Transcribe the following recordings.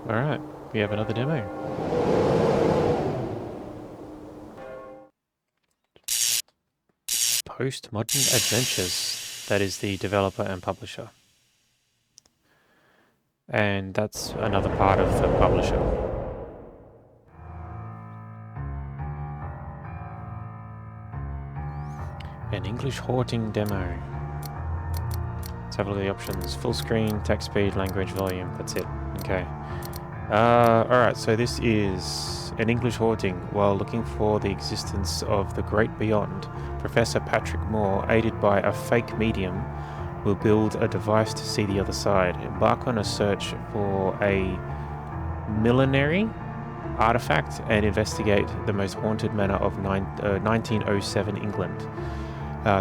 Alright, we have another demo. Postmodern Adventures. That is the developer and publisher. And that's another part of the publisher. An English Haunting demo. Let's have a look at the options. Full screen, text speed, language, volume. That's it. Okay. Alright, so this is an English Haunting. While looking for the existence of the great beyond, Professor Patrick Moore, aided by a fake medium, will build a device to see the other side. Embark on a search for a millenary artifact and investigate the most haunted manor of 1907 England.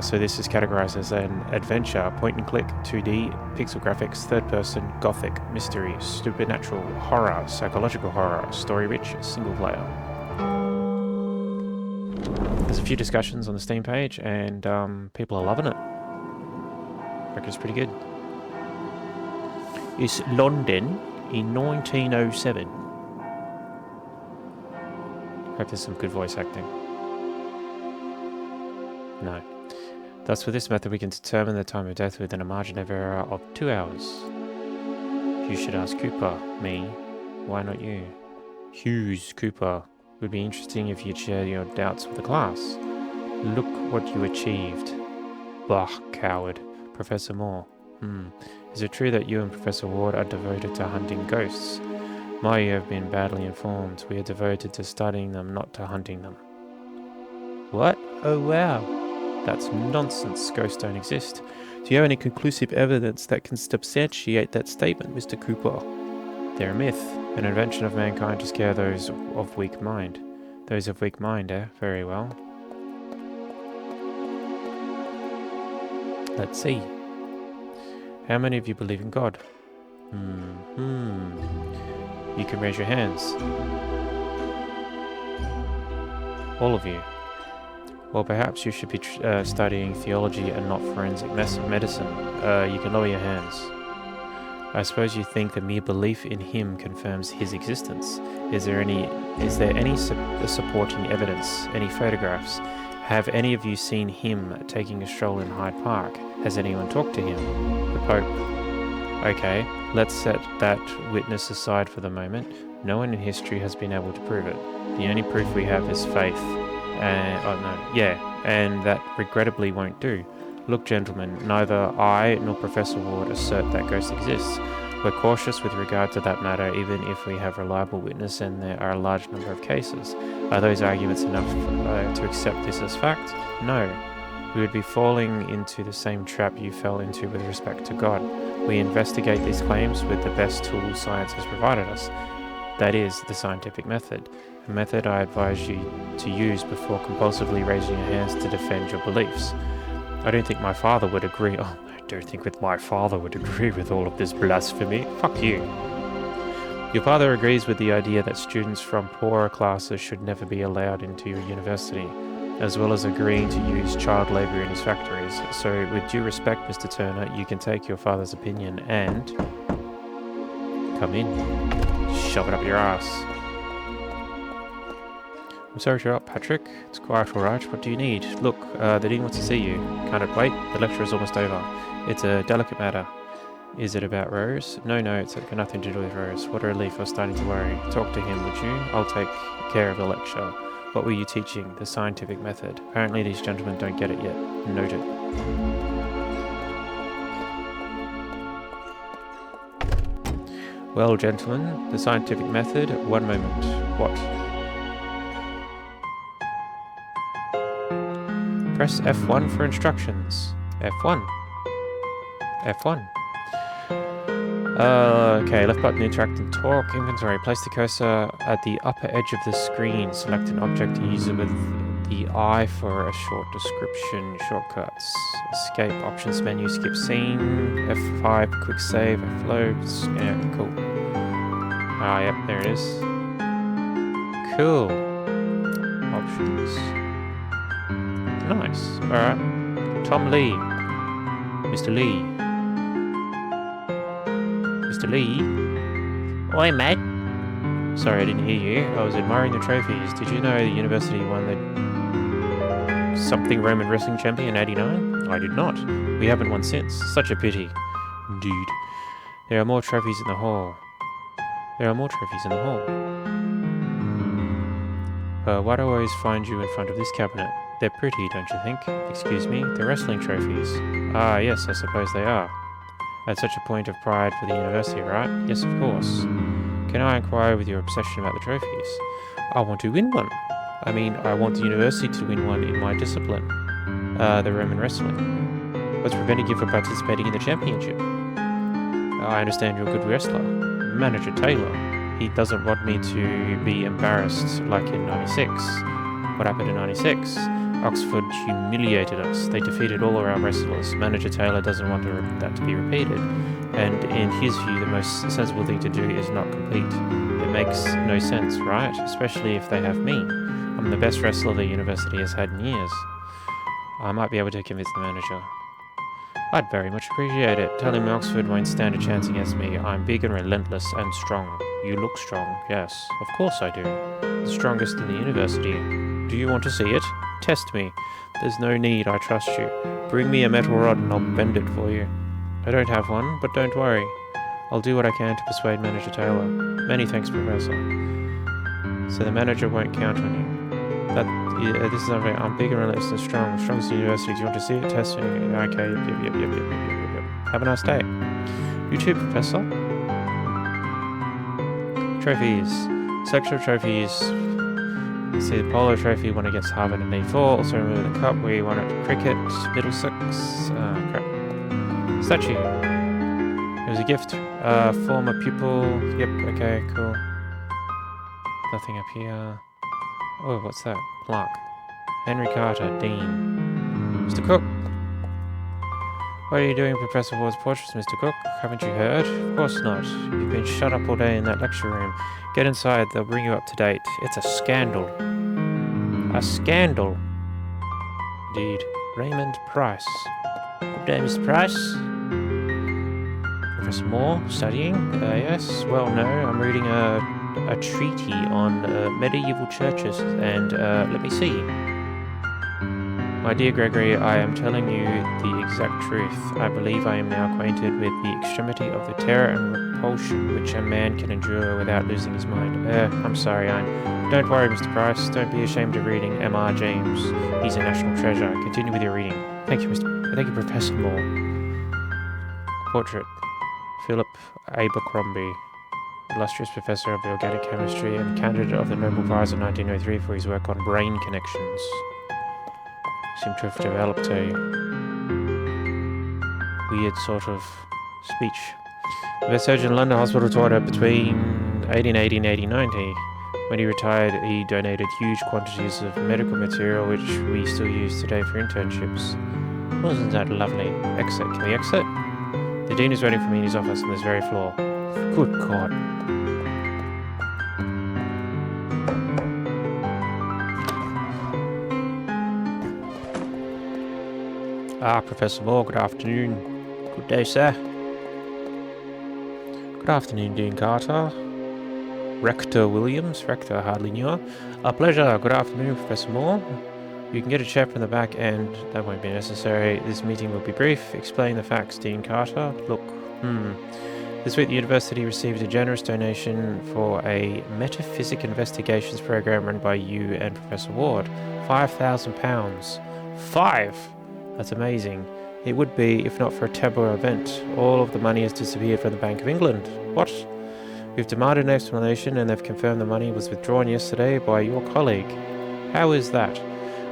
So this is categorized as an adventure, point-and-click, 2D, pixel graphics, third-person, gothic, mystery, supernatural, horror, psychological horror, story-rich, single-player. There's a few discussions on the Steam page, and people are loving it. I reckon it's pretty good. It's London in 1907. Hope there's some good voice acting. No. Thus, with this method, we can determine the time of death within a margin of error of 2 hours. You should ask Cooper. Me. Why not you? Hughes, Cooper. Would be interesting if you'd share your doubts with the class. Look what you achieved. Bah, coward. Professor Moore. Is it true that you and Professor Ward are devoted to hunting ghosts? My, you have been badly informed. We are devoted to studying them, not to hunting them. What? Oh, wow. That's nonsense. Ghosts don't exist. Do you have any conclusive evidence that can substantiate that statement, Mr. Cooper? They're a myth, an invention of mankind to scare those of weak mind. Those of weak mind, eh? Very well. Let's see. How many of you believe in God? You can raise your hands. All of you. Well, perhaps you should be studying theology and not forensic medicine. You can lower your hands. I suppose you think the mere belief in him confirms his existence. Is there any supporting evidence? Any photographs? Have any of you seen him taking a stroll in Hyde Park? Has anyone talked to him? The Pope. Okay, let's set that witness aside for the moment. No one in history has been able to prove it. The only proof we have is faith. And that regrettably won't do. Look, gentlemen, neither I nor Professor Ward assert that ghost exists. We're cautious with regard to that matter, even if we have reliable witness and there are a large number of cases. Are those arguments enough to accept this as fact? No. We would be falling into the same trap you fell into with respect to God. We investigate these claims with the best tools science has provided us. That is, the scientific method. A method I advise you to use before compulsively raising your hands to defend your beliefs. I don't think my father would agree. Oh, I don't think my father would agree with all of this blasphemy. Fuck you. Your father agrees with the idea that students from poorer classes should never be allowed into your university, as well as agreeing to use child labor in his factories. So, with due respect, Mr. Turner, you can take your father's opinion and come in. Shove it up your ass. I'm sorry to interrupt, Patrick. It's quite alright. What do you need? Look, the dean wants to see you. Can't it wait? The lecture is almost over. It's a delicate matter. Is it about Rose? No, it's got nothing to do with Rose. What a relief. I was starting to worry. Talk to him, would you? I'll take care of the lecture. What were you teaching? The scientific method. Apparently these gentlemen don't get it yet. Noted. Well, gentlemen, the scientific method. One moment. What? Press F1 for instructions. F1. F1. Okay, left button, interact and talk. Inventory. Place the cursor at the upper edge of the screen. Select an object and use it with the I for a short description. Shortcuts. Escape. Options menu. Skip scene. F5. Quick save. F-loads. Yeah, cool. Ah, yep, there it is. Cool. Options. Nice. Alright. Tom Lee. Mr. Lee. Mr. Lee? Oi, mate. Sorry, I didn't hear you. I was admiring the trophies. Did you know the university won the something Roman wrestling champion in 89? I did not. We haven't won since. Such a pity. Indeed. There are more trophies in the hall. There are more trophies in the hall. Why do I always find you in front of this cabinet? They're pretty, don't you think? Excuse me? They're wrestling trophies. Ah, yes, I suppose they are. At such a point of pride for the university, right? Yes, of course. Can I inquire with your obsession about the trophies? I want to win one. I mean, I want the university to win one in my discipline. The Roman wrestling. What's preventing you from participating in the championship? I understand you're a good wrestler. Manager Taylor. He doesn't want me to be embarrassed like in 96. What happened in 96? Oxford humiliated us. They defeated all of our wrestlers. Manager Taylor doesn't want that to be repeated. And in his view, the most sensible thing to do is not compete. It makes no sense, right? Especially if they have me. I'm the best wrestler the university has had in years. I might be able to convince the manager. I'd very much appreciate it. Tell him Oxford won't stand a chance against me. I'm big and relentless and strong. You look strong. Yes, of course I do. The strongest in the university. Do you want to see it? Test me. There's no need, I trust you. Bring me a metal rod and I'll bend it for you. I don't have one, but don't worry. I'll do what I can to persuade Manager Taylor. Many thanks, Professor. So the manager won't count on you. This is unfair. I'm big and relentless and strong. Strongest in the university. Do you want to see it? Test me. Okay, yep. Have a nice day. You too, Professor. Trophies. Sexual trophies. You see the polo trophy won against Harvard in 84. Also remember the cup we won at cricket, Middlesex. Crap. Statue. It was a gift. Former pupil. Yep, okay, cool. Nothing up here. Oh, what's that? Plaque. Henry Carter, Dean. Mr. Cook. What are you doing, Professor Ward's portraits, Mr. Cook? Haven't you heard? Of course not. You've been shut up all day in that lecture room. Get inside, they'll bring you up to date. It's a scandal. A scandal. Indeed. Raymond Price. Good day, Mr. Price. Professor Moore, studying? Yes. Well, no, I'm reading a treaty on medieval churches, and let me see. My dear Gregory, I am telling you the exact truth. I believe I am now acquainted with the extremity of the terror and repulsion which a man can endure without losing his mind. I'm sorry, Don't worry, Mr. Price. Don't be ashamed of reading M.R. James. He's a national treasure. Continue with your reading. Thank you, Professor Moore. Portrait. Philip Abercrombie. Illustrious professor of organic chemistry and candidate of the Nobel Prize in 1903 for his work on brain connections. Seemed to have developed a weird sort of speech. The best surgeon in London Hospital taught her between 1880 and 1890. When he retired, he donated huge quantities of medical material which we still use today for internships. Wasn't that lovely? Exit. Can we exit? The dean is waiting for me in his office on this very floor. Good God. Professor Moore, good afternoon. Good day, sir. Good afternoon, Dean Carter. Rector Williams. Rector, hardly knew her. A pleasure. Good afternoon, Professor Moore. You can get a chair from the back, and that won't be necessary. This meeting will be brief. Explain the facts, Dean Carter. Look, This week the university received a generous donation for a metaphysic investigations program run by you and Professor Ward. £5,000. 5! That's amazing. It would be, if not for a Tabor event. All of the money has disappeared from the Bank of England. What? We've demanded an explanation and they've confirmed the money was withdrawn yesterday by your colleague. How is that?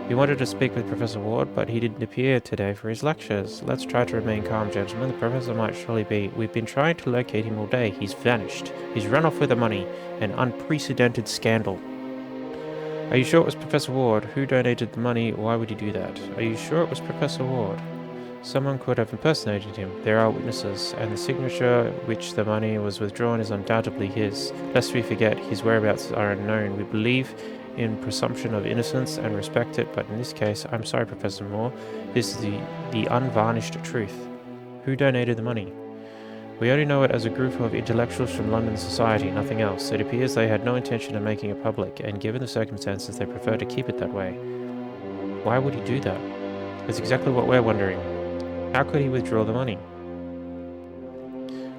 We wanted to speak with Professor Ward, but he didn't appear today for his lectures. Let's try to remain calm, gentlemen. The professor might surely be. We've been trying to locate him all day. He's vanished. He's run off with the money. An unprecedented scandal. Are you sure it was Professor Ward? Who donated the money? Why would he do that? Are you sure it was Professor Ward? Someone could have impersonated him. There are witnesses, and the signature which the money was withdrawn is undoubtedly his. Lest we forget, his whereabouts are unknown. We believe in presumption of innocence and respect it, but in this case, I'm sorry, Professor Moore, this is the unvarnished truth. Who donated the money? We only know it as a group of intellectuals from London society, nothing else. It appears they had no intention of making it public, and given the circumstances, they prefer to keep it that way. Why would he do that? That's exactly what we're wondering. How could he withdraw the money?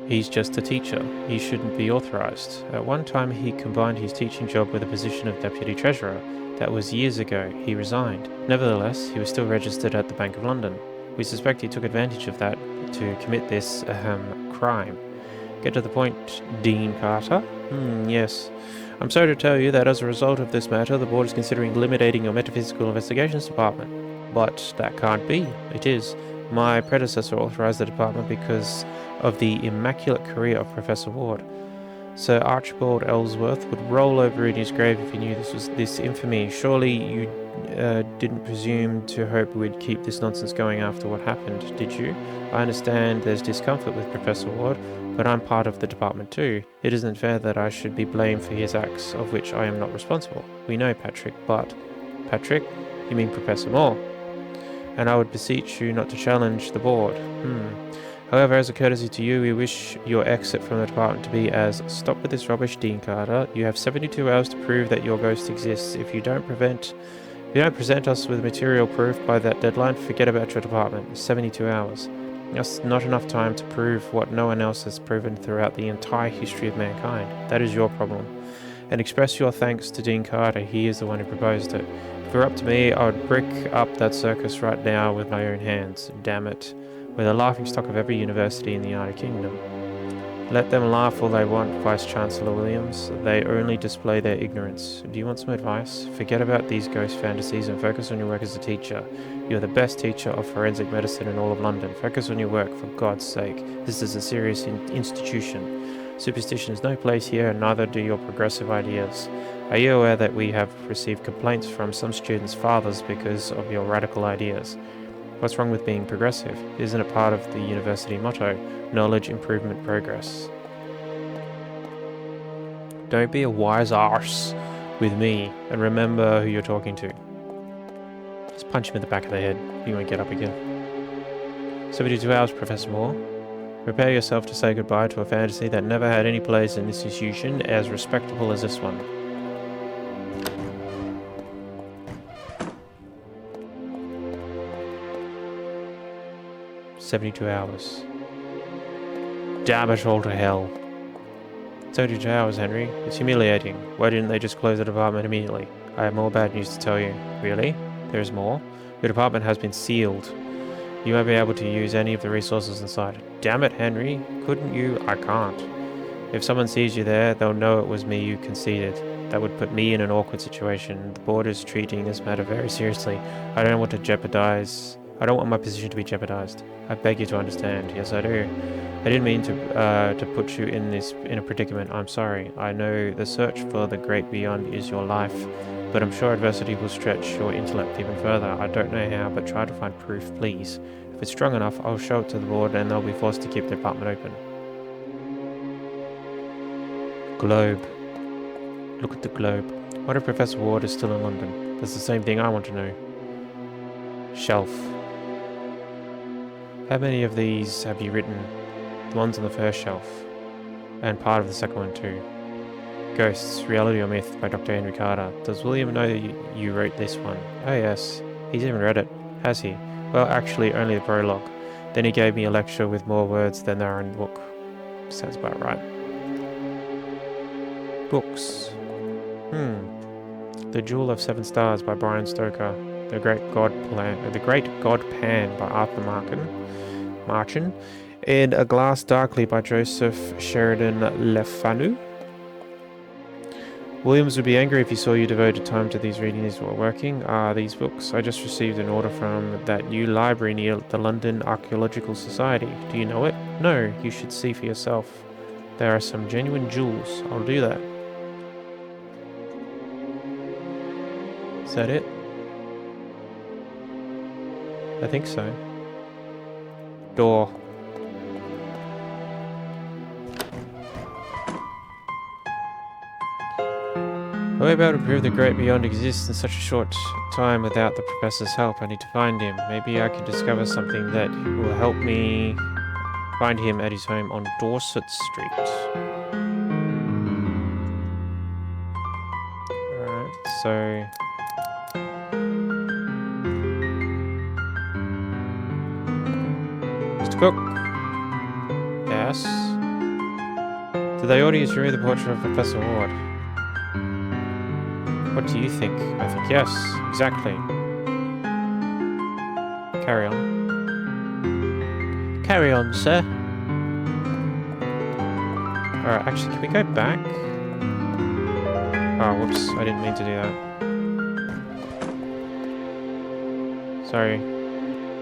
He's just a teacher. He shouldn't be authorised. At one time, he combined his teaching job with a position of deputy treasurer. That was years ago. He resigned. Nevertheless, he was still registered at the Bank of London. We suspect he took advantage of that to commit this crime. Get to the point, Dean Carter? Yes. I'm sorry to tell you that as a result of this matter, the board is considering eliminating your metaphysical investigations department. But that can't be. It is. My predecessor authorised the department because of the immaculate career of Professor Ward. Sir Archibald Ellsworth would roll over in his grave if he knew this infamy. Surely you didn't presume to hope we'd keep this nonsense going after what happened, did you? I understand there's discomfort with Professor Ward, but I'm part of the department too. It isn't fair that I should be blamed for his acts, of which I am not responsible. We know, Patrick, but... Patrick? You mean Professor Moore? And I would beseech you not to challenge the board. However, as a courtesy to you, we wish your exit from the department to be as, stop with this rubbish, Dean Carter. You have 72 hours to prove that your ghost exists. If you don't present us with material proof by that deadline, forget about your department. 72 hours. That's not enough time to prove what no one else has proven throughout the entire history of mankind. That is your problem. And express your thanks to Dean Carter. He is the one who proposed it. If it were up to me, I would brick up that circus right now with my own hands. Damn it. We're the laughingstock of every university in the United Kingdom. Let them laugh all they want, Vice-Chancellor Williams. They only display their ignorance. Do you want some advice? Forget about these ghost fantasies and focus on your work as a teacher. You're the best teacher of forensic medicine in all of London. Focus on your work, for God's sake. This is a serious institution. Superstition has no place here, and neither do your progressive ideas. Are you aware that we have received complaints from some students' fathers because of your radical ideas? What's wrong with being progressive? Isn't it part of the university motto? Knowledge, improvement, progress. Don't be a wise arse with me, and remember who you're talking to. Just punch him in the back of the head. He won't get up again. 72 hours, Professor Moore. Prepare yourself to say goodbye to a fantasy that never had any place in this institution as respectable as this one. "72 hours. Damn it all to hell. 72 hours, Henry. It's humiliating. Why didn't they just close the department immediately? I have more bad news to tell you." "Really? There's more?" "Your department has been sealed. You won't be able to use any of the resources inside." "Damn it, Henry. Couldn't you?" "I can't. If someone sees you there, they'll know it was me you conceded. That would put me in an awkward situation. The board is treating this matter very seriously. I don't want my position to be jeopardized. I beg you to understand." "Yes, I do. I didn't mean to put you in a predicament. I'm sorry. I know the search for the great beyond is your life, but I'm sure adversity will stretch your intellect even further. I don't know how, but try to find proof, please. If it's strong enough, I'll show it to the board and they'll be forced to keep the department open." Globe. Look at the globe. What if Professor Ward is still in London? That's the same thing I want to know. Shelf. How many of these have you written? The ones on the first shelf. And part of the second one too. Ghosts, Reality or Myth by Dr. Henry Carter. Does William know that you wrote this one? Oh yes. He's even read it. Has he? Well, actually, only the prologue. Then he gave me a lecture with more words than there are in the book. Sounds about right. Books. The Jewel of Seven Stars by Brian Stoker. The Great God Pan by Arthur Marchin. And A Glass Darkly by Joseph Sheridan Le Fanu. Williams would be angry if he saw you devoted time to these readings while working. These books. I just received an order from that new library near the London Archaeological Society. Do you know it? No, you should see for yourself. There are some genuine jewels. I'll do that. Is that it? I think so. Door. I won't be able to prove the great beyond exists in such a short time without the professor's help. I need to find him. Maybe I can discover something that will help me Find him at his home on Dorset Street. Alright, so... Mr. Cook? Yes? Did they order you to remove the portrait of Professor Ward? What do you think? I think yes, exactly. Carry on. Carry on, sir. Alright, actually, can we go back? Oh, whoops, I didn't mean to do that. Sorry.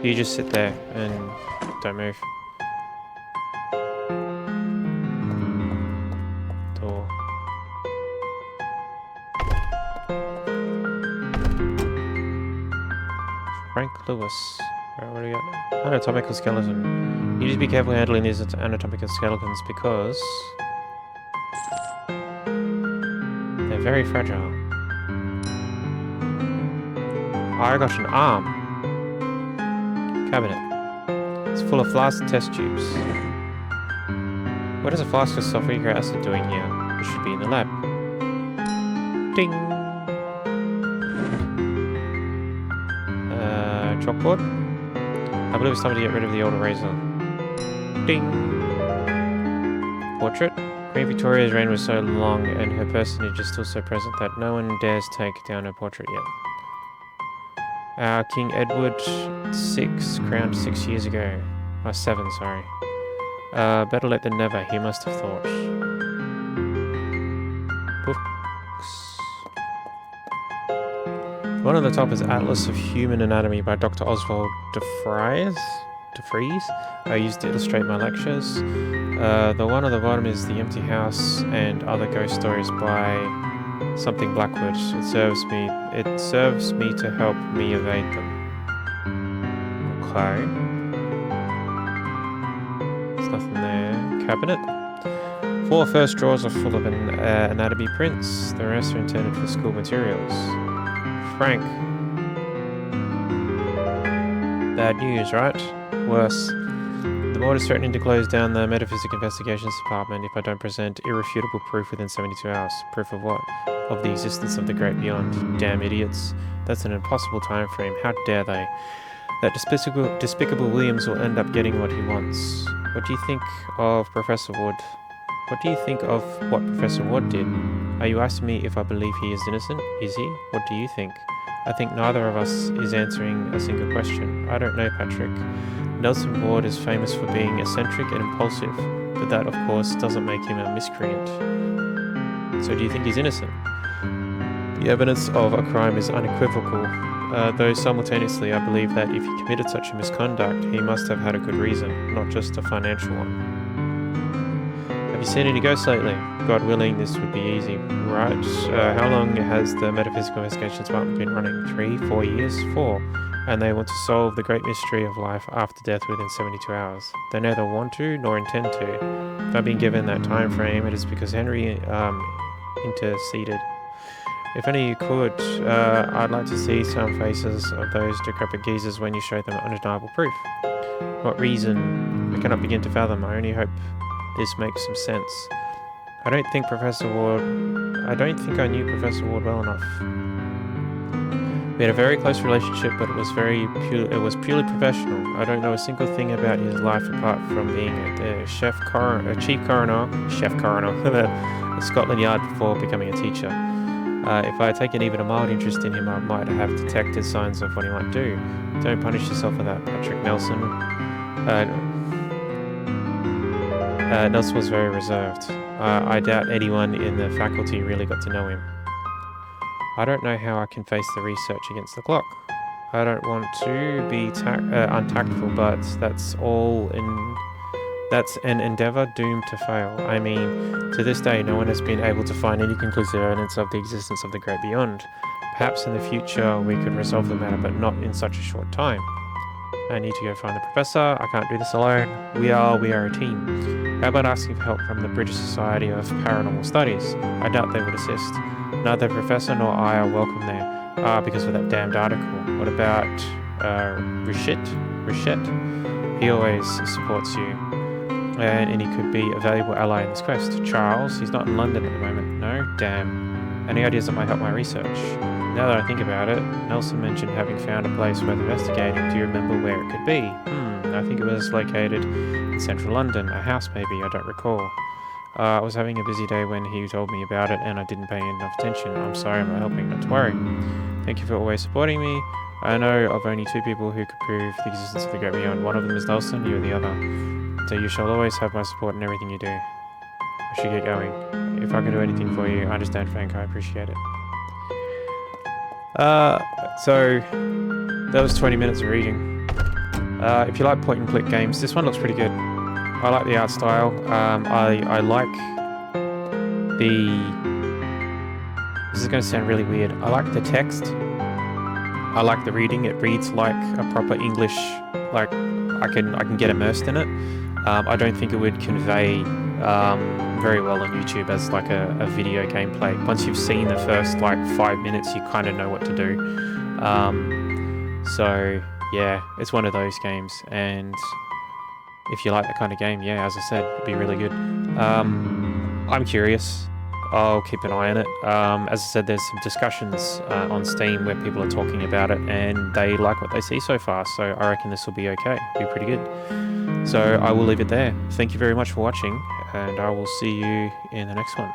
You just sit there and don't move. Door. Frank Lewis. Alright, what do we got now? Anatomical skeleton. You need to be careful handling these anatomical skeletons because they're very fragile. I got an arm. Cabinet. It's full of flask test tubes. What is a flask of sulfuric acid doing here? It should be in the lab. Ding! Chalkboard? I believe it's time to get rid of the old eraser. Ding! Portrait? Queen Victoria's reign was so long and her personage is still so present that no one dares take down her portrait yet. King Edward VI, crowned 6 years ago. 7, sorry. Better late than never, he must have thought. Books. One on the top is Atlas of Human Anatomy by Dr. Oswald de Vries. I used to illustrate my lectures. The one on the bottom is The Empty House and Other Ghost Stories by something Blackwood. It serves me to help me evade them. Okay. There's nothing there. Cabinet. 4 first drawers are full of anatomy prints. The rest are intended for school materials. Frank. Bad news, right? Worse. The board is threatening to close down the Metaphysic Investigations Department if I don't present irrefutable proof within 72 hours. Proof of what? Of the existence of the great beyond. Damn idiots. That's an impossible time frame. How dare they? That despicable Williams will end up getting what he wants. What do you think of Professor Wood? What do you think of what Professor Wood did? Are you asking me if I believe he is innocent? Is he? What do you think? I think neither of us is answering a single question. I don't know, Patrick. Nelson Ward is famous for being eccentric and impulsive, but that, of course, doesn't make him a miscreant. So do you think he's innocent? The evidence of a crime is unequivocal, though simultaneously I believe that if he committed such a misconduct, he must have had a good reason, not just a financial one. Have you seen any ghosts lately? God willing, this would be easy. Right. How long has the Metaphysical Investigations Department been running? 3, 4 years? 4. And they want to solve the great mystery of life after death within 72 hours. They neither want to nor intend to. If I've been given that time frame, it is because Henry interceded. If only you could, I'd like to see some faces of those decrepit geezers when you show them undeniable proof. What reason? I cannot begin to fathom. I only hope this makes some sense. I don't think I knew Professor Ward well enough. We had a very close relationship, but it was purely professional. I don't know a single thing about his life apart from being a chief coroner at Scotland Yard before becoming a teacher. If I had taken even a mild interest in him, I might have detected signs of what he might do. Don't punish yourself for that, Patrick Nelson. Nelson was very reserved. I doubt anyone in the faculty really got to know him. I don't know how I can face the research against the clock. I don't want to be untactful, but that's an endeavour doomed to fail. I mean, to this day, no one has been able to find any conclusive evidence of the existence of the great beyond. Perhaps in the future we could resolve the matter, but not in such a short time. I need to go find the professor. I can't do this alone. We are a team. How about asking for help from the British Society of Paranormal Studies? I doubt they would assist. Neither the professor nor I are welcome there. Because of that damned article. What about Richet? He always supports you. and he could be a valuable ally in this quest. Charles, he's not in London at the moment. No? Damn. Any ideas that might help my research? Now that I think about it, Nelson mentioned having found a place worth investigating. Do you remember where it could be? I think it was located in central London. A house maybe, I don't recall. I was having a busy day when he told me about it and I didn't pay enough attention. I'm sorry I'm not helping, not to worry. Thank you for always supporting me. I know of only two people who could prove the existence of the Great Beyond. One of them is Nelson, you are the other. So you shall always have my support in everything you do. I should get going. If I can do anything for you, I understand, Frank. I appreciate it. So that was 20 minutes of reading. If you like point and click games, this one looks pretty good. I like the art style. I like the... This is going to sound really weird. I like the text. I like the reading. It reads like a proper English. Like I can get immersed in it. I don't think it would convey very well on YouTube as like a video gameplay. Once you've seen the first like 5 minutes, you kind of know what to do. So yeah, it's one of those games, and if you like that kind of game, yeah, as I said, it'd be really good. I'm curious. I'll keep an eye on it. As I said, there's some discussions on Steam where people are talking about it and they like what they see so far, so I reckon this will be okay. Be pretty good. So I will leave it there. Thank you very much for watching, and I will see you in the next one.